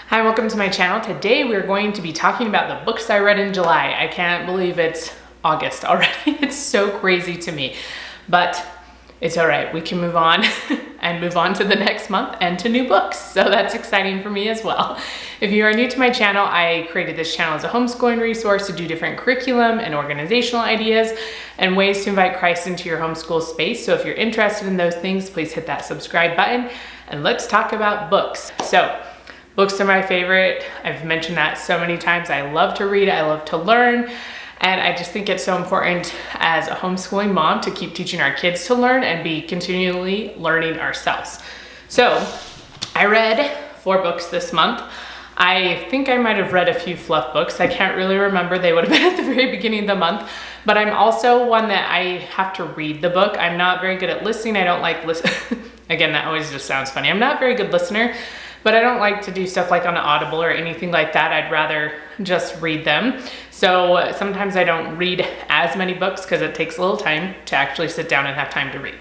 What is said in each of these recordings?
Hi, welcome to my channel. Today we're going to be talking about the books I read in July. I can't believe it's August already. It's so crazy to me, but it's all right. We can move on and move on to the next month and to new books. So that's exciting for me as well. If you are new to my channel, I created this channel as a homeschooling resource to do different curriculum and organizational ideas and ways to invite Christ into your homeschool space. So if you're interested in those things, please hit that subscribe button and let's talk about books. So books are my favorite. I've mentioned that so many times. I love to read, I love to learn, and I just think it's so important as a homeschooling mom to keep teaching our kids to learn and be continually learning ourselves. So I read 4 books this month. I think I might have read a few fluff books. I can't really remember. They would have been at the very beginning of the month, but I'm also one that I have to read the book. I'm not very good at listening. I don't like listen. Again, that always just sounds funny. I'm not a very good listener, but I don't like to do stuff like on Audible or anything like that. I'd rather just read them. So sometimes I don't read as many books because it takes a little time to actually sit down and have time to read.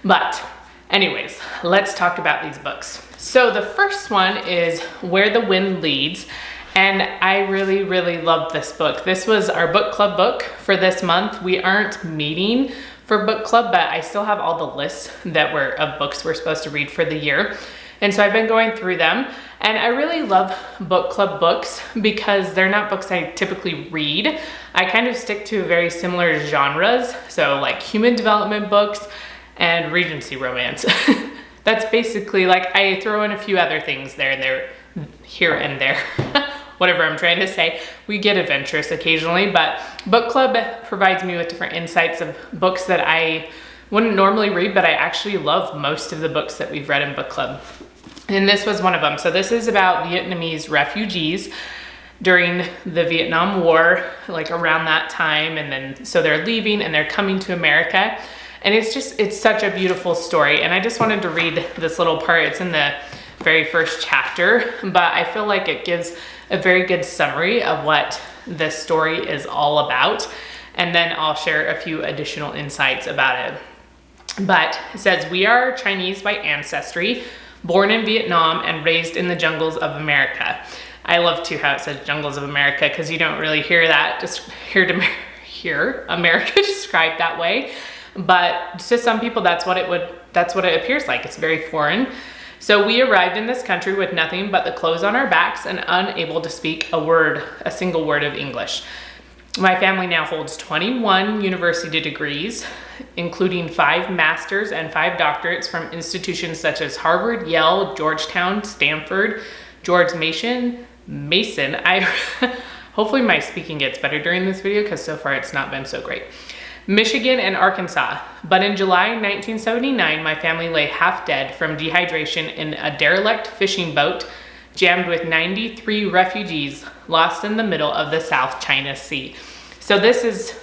But anyways, let's talk about these books. So the first one is Where the Wind Leads. And I really, really love this book. This was our book club book for this month. We aren't meeting for book club, but I still have all the lists that were of books we're supposed to read for the year. And so I've been going through them, and I really love book club books because they're not books I typically read. I kind of stick to very similar genres, so like human development books and Regency romance. That's basically, like, I throw in a few other things there and there, here and there. Whatever I'm trying to say. We get adventurous occasionally, but book club provides me with different insights of books that I wouldn't normally read, but I actually love most of the books that we've read in book club. And this was one of them. So this is about Vietnamese refugees during the Vietnam War, like around that time. And then, so they're leaving and they're coming to America. And it's such a beautiful story. And I just wanted to read this little part. It's in the very first chapter, but I feel like it gives a very good summary of what this story is all about. And then I'll share a few additional insights about it. But it says, we are Chinese by ancestry, born in Vietnam and raised in the jungles of America. I love too how it says jungles of America because you don't really hear that, just hear America described that way. But to some people, that's what it appears like. It's very foreign. So we arrived in this country with nothing but the clothes on our backs and unable to speak a single word of English. My family now holds 21 university degrees, including 5 masters and 5 doctorates from institutions such as Harvard, Yale, Georgetown, Stanford, George Mason. Hopefully my speaking gets better during this video because so far it's not been so great. Michigan and Arkansas. But in July 1979, my family lay half dead from dehydration in a derelict fishing boat jammed with 93 refugees lost in the middle of the South China Sea. So this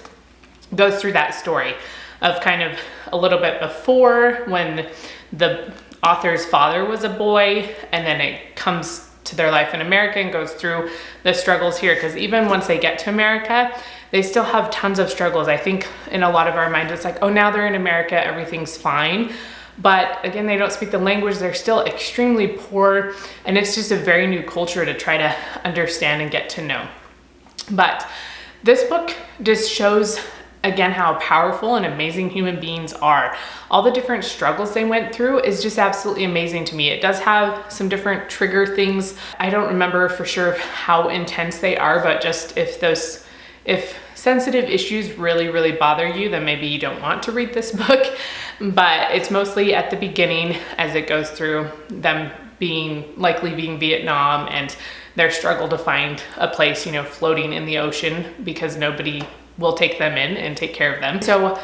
goes through that story of kind of a little bit before when the author's father was a boy, and then it comes to their life in America and goes through the struggles here. Because even once they get to America, they still have tons of struggles. I think in a lot of our minds, it's like, oh, now they're in America, everything's fine. But again, they don't speak the language. They're still extremely poor. And it's just a very new culture to try to understand and get to know. But this book just shows, again, how powerful and amazing human beings are. All the different struggles they went through is just absolutely amazing to me. It does have some different trigger things. I don't remember for sure how intense they are, but just if sensitive issues really, really bother you, then maybe you don't want to read this book. But it's mostly at the beginning as it goes through them likely being Vietnam and their struggle to find a place, floating in the ocean because nobody will take them in and take care of them. So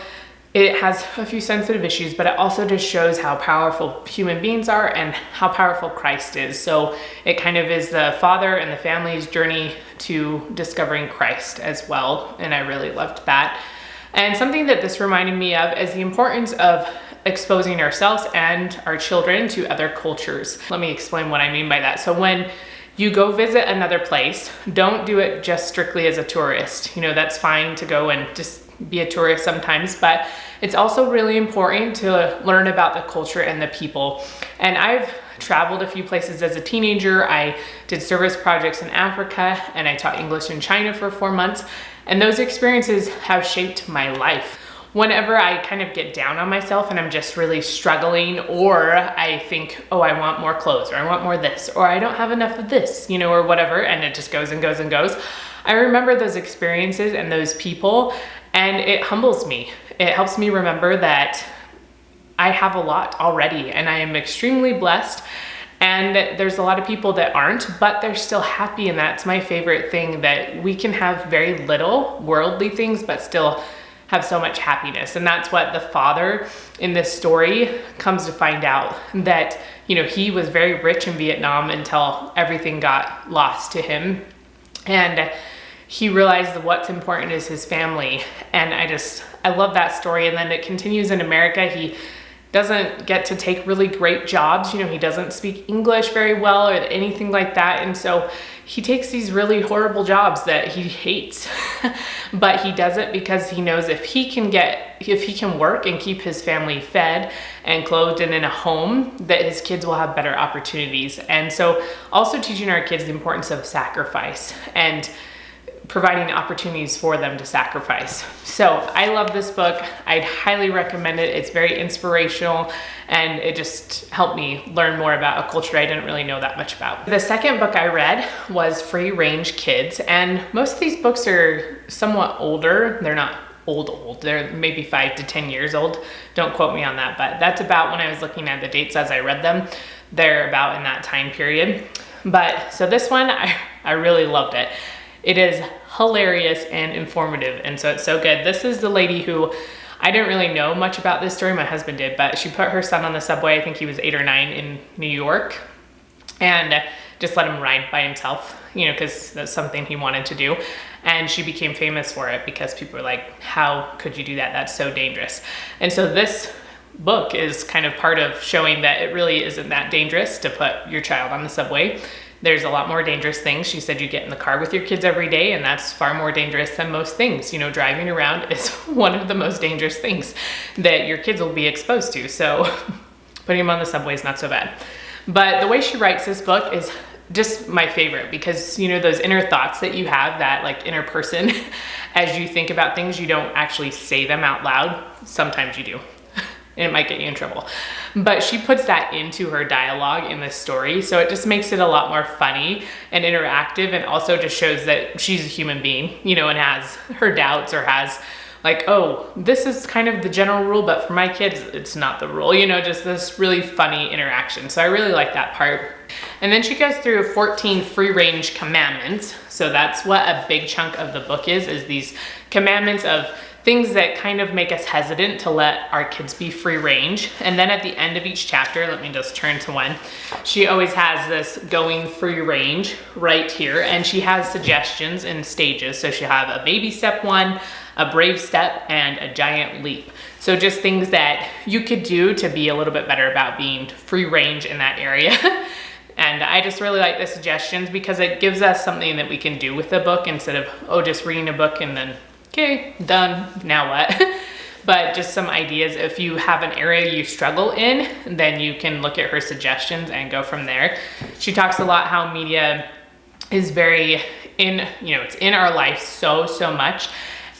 it has a few sensitive issues, but it also just shows how powerful human beings are and how powerful Christ is. So it kind of is the father and the family's journey to discovering Christ as well. And I really loved that. And something that this reminded me of is the importance of exposing ourselves and our children to other cultures. Let me explain what I mean by that. So when you go visit another place, don't do it just strictly as a tourist. That's fine to go and just be a tourist sometimes, but it's also really important to learn about the culture and the people. And I've traveled a few places as a teenager. I did service projects in Africa, and I taught English in China for 4 months. And those experiences have shaped my life. Whenever I kind of get down on myself and I'm just really struggling, or I think, oh, I want more clothes, or I want more this, or I don't have enough of this, you know, or whatever, and it just goes and goes and goes, I remember those experiences and those people, and it humbles me. It helps me remember that I have a lot already, and I am extremely blessed. And there's a lot of people that aren't, but they're still happy, and that's my favorite thing, that we can have very little worldly things, but still have so much happiness. And that's what the father in this story comes to find out, that, you know, he was very rich in Vietnam until everything got lost to him. And he realized that what's important is his family. And I love that story. And then it continues in America. He doesn't get to take really great jobs. You know, he doesn't speak English very well or anything like that. And so he takes these really horrible jobs that he hates, but he does it because he knows if he can work and keep his family fed and clothed and in a home, that his kids will have better opportunities. And so also teaching our kids the importance of sacrifice and providing opportunities for them to sacrifice. So I love this book. I'd highly recommend it. It's very inspirational, and it just helped me learn more about a culture I didn't really know that much about. The second book I read was Free Range Kids, and most of these books are somewhat older. They're not old. They're maybe 5 to 10 years old. Don't quote me on that, but that's about when I was looking at the dates as I read them. They're about in that time period. But so this one, I really loved it. It is hilarious and informative, and so it's so good. This is the lady who, I didn't really know much about this story, my husband did, but she put her son on the subway, I think he was 8 or 9, in New York, and just let him ride by himself, you know, because that's something he wanted to do. And she became famous for it because people were like, how could you do that? That's so dangerous. And so this book is kind of part of showing that it really isn't that dangerous to put your child on the subway. There's a lot more dangerous things. She said you get in the car with your kids every day, and that's far more dangerous than most things. You know, driving around is one of the most dangerous things that your kids will be exposed to. So putting them on the subway is not so bad. But the way she writes this book is just my favorite, because, you know, those inner thoughts that you have, that like inner person, as you think about things, you don't actually say them out loud. Sometimes you do. And it might get you in trouble. But she puts that into her dialogue in this story. So it just makes it a lot more funny and interactive, and also just shows that she's a human being, you know, and has her doubts, or has like, oh, this is kind of the general rule, but for my kids, it's not the rule, you know, just this really funny interaction. So I really like that part. And then she goes through 14 free range commandments. So that's what a big chunk of the book is these commandments of things that kind of make us hesitant to let our kids be free range. And then at the end of each chapter, let me just turn to one, she always has this going free range right here, and she has suggestions in stages. So she'll have a baby step 1, a brave step, and a giant leap. So just things that you could do to be a little bit better about being free range in that area. And I just really like the suggestions because it gives us something that we can do with the book, instead of, oh, just reading a book and then, okay, done, now what? But just some ideas. If you have an area you struggle in, then you can look at her suggestions and go from there. She talks a lot how media is very it's in our life so much,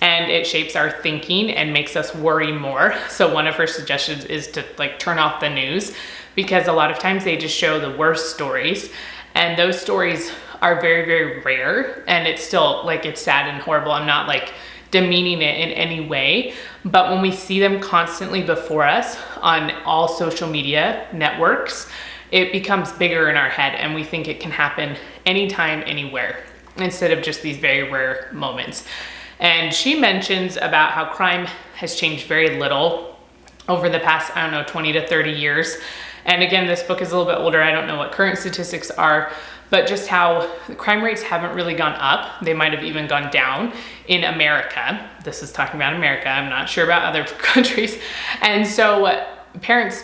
and it shapes our thinking and makes us worry more. So one of her suggestions is to like turn off the news, because a lot of times they just show the worst stories, and those stories are very rare, and it's still like, it's sad and horrible. I'm not like demeaning it in any way, but when we see them constantly before us on all social media networks, it becomes bigger in our head, and we think it can happen anytime, anywhere, instead of just these very rare moments. And she mentions about how crime has changed very little over the past, 20 to 30 years. And again, this book is a little bit older. I don't know what current statistics are, but just how the crime rates haven't really gone up. They might have even gone down in America. This is talking about America. I'm not sure about other countries. And so parents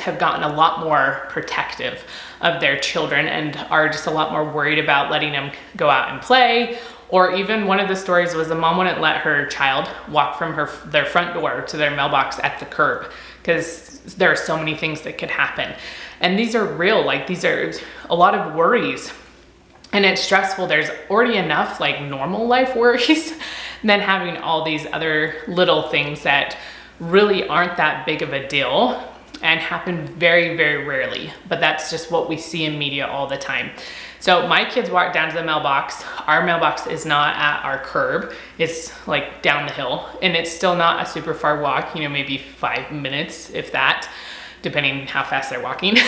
have gotten a lot more protective of their children, and are just a lot more worried about letting them go out and play. Or even one of the stories was the mom wouldn't let her child walk from their front door to their mailbox at the curb, because there are so many things that could happen. And these are real, like these are a lot of worries. And it's stressful. There's already enough like normal life worries than having all these other little things that really aren't that big of a deal and happen very, very rarely. But that's just what we see in media all the time. So my kids walk down to the mailbox. Our mailbox is not at our curb. It's like down the hill, and it's still not a super far walk, you know, maybe 5 minutes, if that, depending how fast they're walking.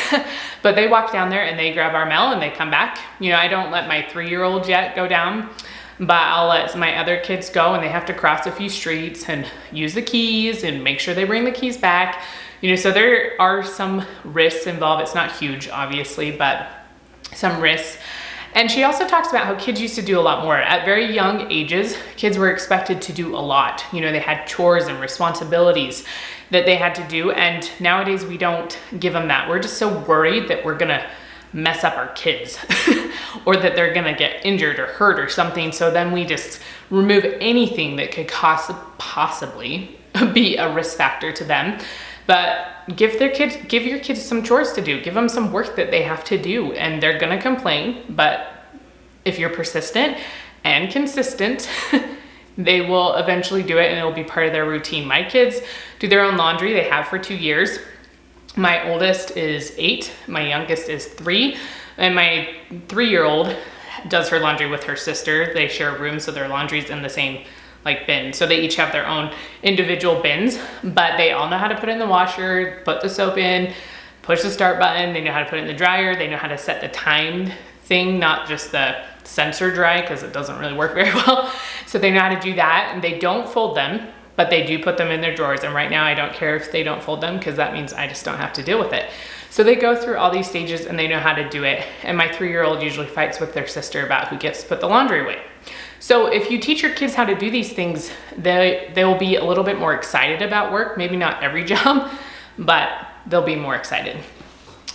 But they walk down there and they grab our mail and they come back. You know, I don't let my 3-year-old yet go down, but I'll let my other kids go, and they have to cross a few streets and use the keys and make sure they bring the keys back. You know, so there are some risks involved. It's not huge, obviously, but some risks. And she also talks about how kids used to do a lot more. At very young ages, kids were expected to do a lot. You know, they had chores and responsibilities that they had to do. And nowadays we don't give them that. We're just so worried that we're gonna mess up our kids or that they're gonna get injured or hurt or something. So then we just remove anything that could possibly be a risk factor to them. But give your kids some chores to do. Give them some work that they have to do, and they're gonna complain. But if you're persistent and consistent, they will eventually do it, and it'll be part of their routine. My kids do their own laundry. They have for 2 years. My oldest is 8, my youngest is 3, and my 3-year-old does her laundry with her sister. They share a room, so their laundry's in the same like bin. So they each have their own individual bins, but they all know how to put it in the washer, put the soap in, push the start button. They know how to put it in the dryer. They know how to set the timed thing, not just the sensor dry, because it doesn't really work very well. So they know how to do that, and they don't fold them, but they do put them in their drawers. And right now I don't care if they don't fold them, because that means I just don't have to deal with it. So they go through all these stages and they know how to do it. And my 3-year-old usually fights with their sister about who gets to put the laundry away. So if you teach your kids how to do these things, they will be a little bit more excited about work. Maybe not every job, but they'll be more excited.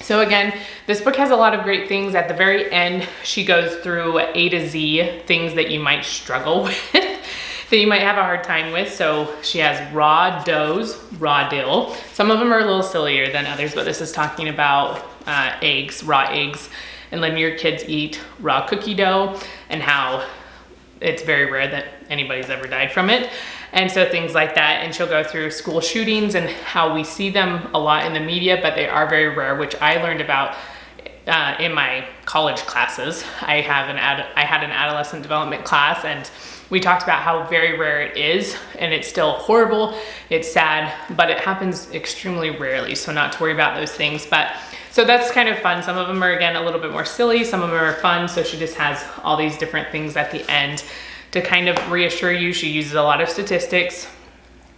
So again, this book has a lot of great things. At the very end, she goes through A to Z things that you might struggle with, that you might have a hard time with. So she has raw doughs, raw dill. Some of them are a little sillier than others, but this is talking about eggs, raw eggs, and letting your kids eat raw cookie dough, and how it's very rare that anybody's ever died from it. And so things like that. And she'll go through school shootings and how we see them a lot in the media, but they are very rare, which I learned about in my college classes. I had an adolescent development class, and we talked about how very rare it is, and it's still horrible, it's sad, but it happens extremely rarely. So not to worry about those things. But so that's kind of fun. Some of them are, again, a little bit more silly. Some of them are fun. So she just has all these different things at the end to kind of reassure you. She uses a lot of statistics,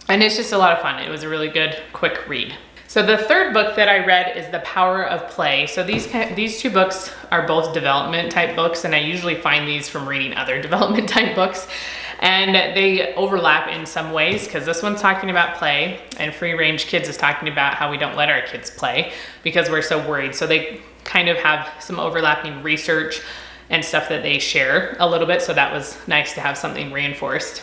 and it's just a lot of fun. It was a really good, quick read. So the third book that I read is The Power of Play. So these two books are both development type books, and I usually find these from reading other development type books. And they overlap in some ways, because this one's talking about play, and Free Range Kids is talking about how we don't let our kids play because we're so worried. So they kind of have some overlapping research and stuff that they share a little bit. So that was nice to have something reinforced.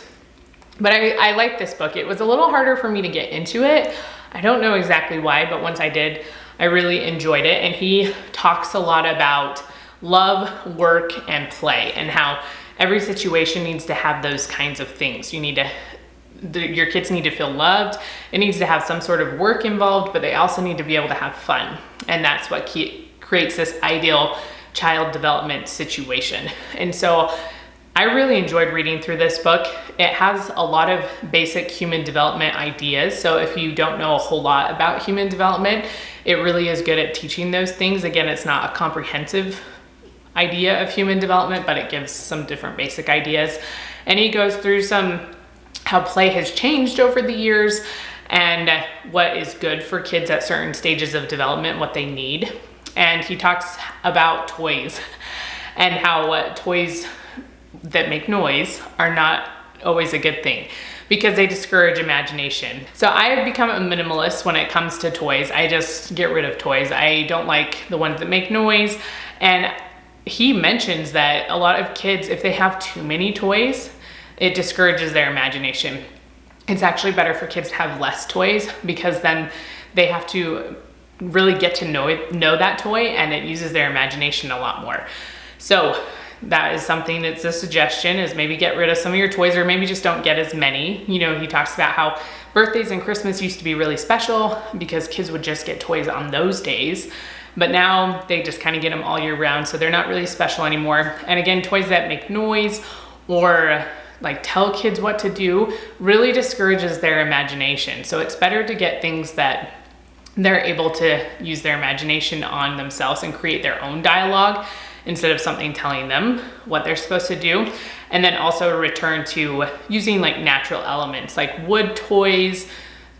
But I liked this book. It was a little harder for me to get into it. I don't know exactly why, but once I did, I really enjoyed it. And he talks a lot about love, work, and play, and how every situation needs to have those kinds of things. Your kids need to feel loved. It needs to have some sort of work involved, but they also need to be able to have fun. And that's what creates this ideal child development situation. And so I really enjoyed reading through this book. It has a lot of basic human development ideas. So if you don't know a whole lot about human development, it really is good at teaching those things. Again, it's not a comprehensive idea of human development, but it gives some different basic ideas. And he goes through how play has changed over the years, and what is good for kids at certain stages of development, what they need. And he talks about toys and how toys that make noise are not always a good thing, because they discourage imagination. So I have become a minimalist when it comes to toys. I just get rid of toys. I don't like the ones that make noise. And he mentions that a lot of kids, if they have too many toys, it discourages their imagination. It's actually better for kids to have less toys, because then they have to really get to know that toy, and it uses their imagination a lot more. So that is something that's a suggestion, is maybe get rid of some of your toys, or maybe just don't get as many. You know, he talks about how birthdays and Christmas used to be really special because kids would just get toys on those days. But now they just kind of get them all year round, so they're not really special anymore. And again, toys that make noise or like tell kids what to do really discourages their imagination. So it's better to get things that they're able to use their imagination on themselves and create their own dialogue instead of something telling them what they're supposed to do. And then also return to using like natural elements like wood toys,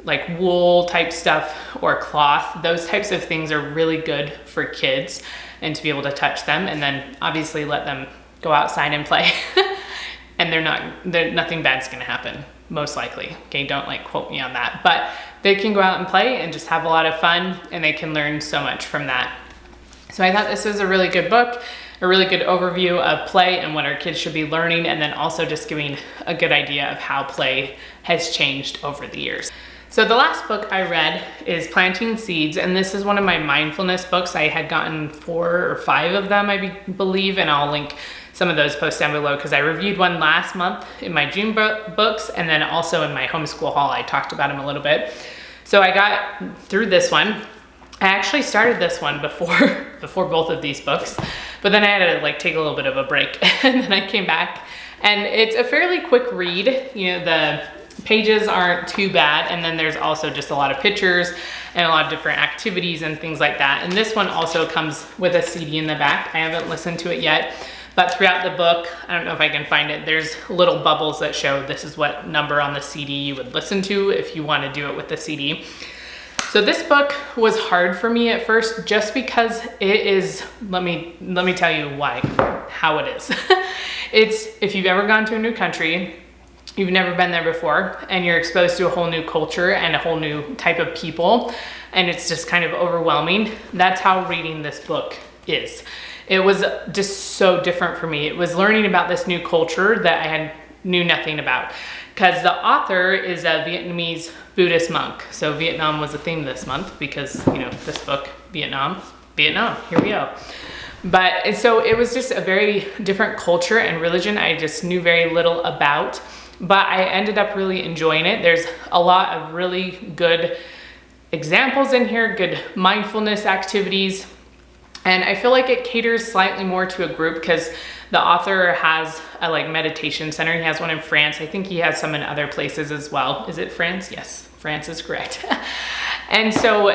like wool type stuff or cloth. Those types of things are really good for kids and to be able to touch them, and then obviously let them go outside and play. And nothing bad's gonna happen, most likely. Okay, don't like quote me on that, but they can go out and play and just have a lot of fun, and they can learn so much from that. So I thought this was a really good book, a really good overview of play and what our kids should be learning, and then also just giving a good idea of how play has changed over the years. So the last book I read is Planting Seeds, and this is one of my mindfulness books. I had gotten 4 or 5 of them, I believe, and I'll link some of those posts down below because I reviewed one last month in my June books, and then also in my homeschool haul I talked about them a little bit. So I got through this one. I actually started this one before both of these books, but then I had to like take a little bit of a break and then I came back, and it's a fairly quick read. You know, the pages aren't too bad, and then there's also just a lot of pictures and a lot of different activities and things like that. And this one also comes with a CD in the back. I haven't listened to it yet, but throughout the book, I don't know if I can find it, there's little bubbles that show this is what number on the CD you would listen to if you want to do it with the CD. So this book was hard for me at first just because it is, let me tell you how it is. It's, if you've ever gone to a new country, you've never been there before, and you're exposed to a whole new culture and a whole new type of people, and it's just kind of overwhelming. That's how reading this book is. It was just so different for me. It was learning about this new culture that I knew nothing about, because the author is a Vietnamese Buddhist monk. So Vietnam was a theme this month because, you know, this book, Vietnam, here we go. But so it was just a very different culture and religion I just knew very little about, but I ended up really enjoying it. There's a lot of really good examples in here, good mindfulness activities. And I feel like it caters slightly more to a group because the author has a like meditation center. He has one in France. I think he has some in other places as well. Is it France? Yes, France is correct. And so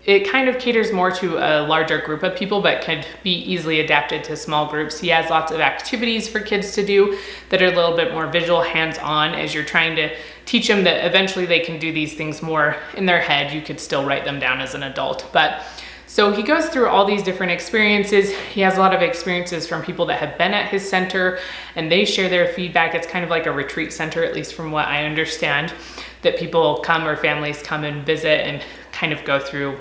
it kind of caters more to a larger group of people, but could be easily adapted to small groups. He has lots of activities for kids to do that are a little bit more visual, hands-on, as you're trying to teach them that eventually they can do these things more in their head. You could still write them down as an adult. But so he goes through all these different experiences. He has a lot of experiences from people that have been at his center, and they share their feedback. It's kind of like a retreat center, at least from what I understand, that people come or families come and visit and kind of go through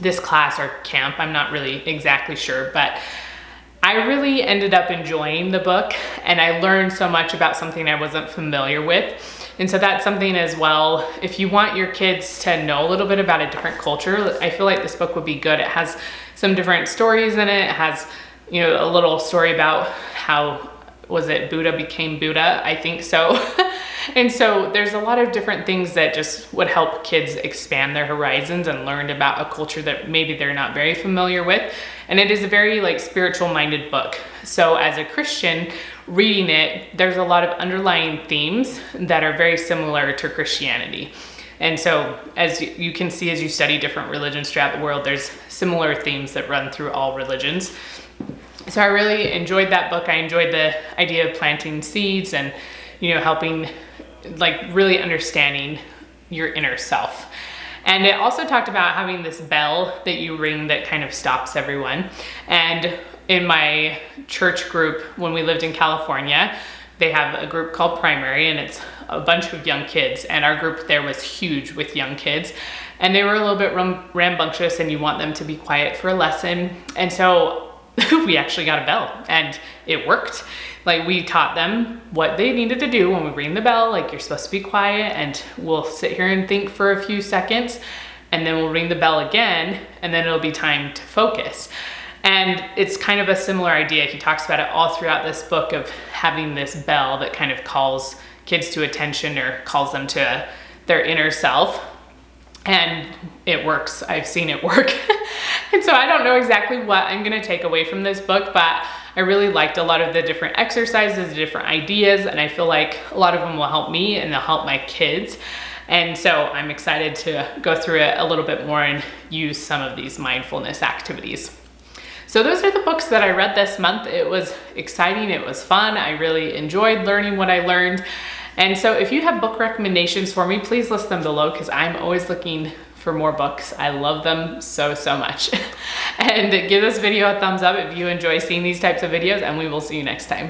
this class or camp. I'm not really exactly sure, but I really ended up enjoying the book, and I learned so much about something I wasn't familiar with. And so that's something as well, if you want your kids to know a little bit about a different culture, I feel like this book would be good. It has some different stories in it. It has, you know, a little story about how, was it Buddha became Buddha? I think so. And so there's a lot of different things that just would help kids expand their horizons and learn about a culture that maybe they're not very familiar with. And it is a very like spiritual minded book. So as a Christian reading it, there's a lot of underlying themes that are very similar to Christianity. And so as you can see, as you study different religions throughout the world, there's similar themes that run through all religions. So I really enjoyed that book. I enjoyed the idea of planting seeds and, you know, helping, like really understanding your inner self. And it also talked about having this bell that you ring that kind of stops everyone. And in my church group, when we lived in California, they have a group called Primary, and it's a bunch of young kids. And our group there was huge with young kids. And they were a little bit rambunctious, and you want them to be quiet for a lesson. And so we actually got a bell, and it worked. Like, we taught them what they needed to do when we ring the bell. Like, you're supposed to be quiet, and we'll sit here and think for a few seconds. and then we'll ring the bell again, and then it'll be time to focus. And it's kind of a similar idea. He talks about it all throughout this book of having this bell that kind of calls kids to attention or calls them to their inner self. And it works. I've seen it work. And so I don't know exactly what I'm gonna take away from this book, but I really liked a lot of the different exercises, the different ideas, and I feel like a lot of them will help me and they'll help my kids. And so I'm excited to go through it a little bit more and use some of these mindfulness activities. So those are the books that I read this month. It was exciting, it was fun. I really enjoyed learning what I learned. And so if you have book recommendations for me, please list them below because I'm always looking for more books. I love them so, so much. And give this video a thumbs up if you enjoy seeing these types of videos, and we will see you next time.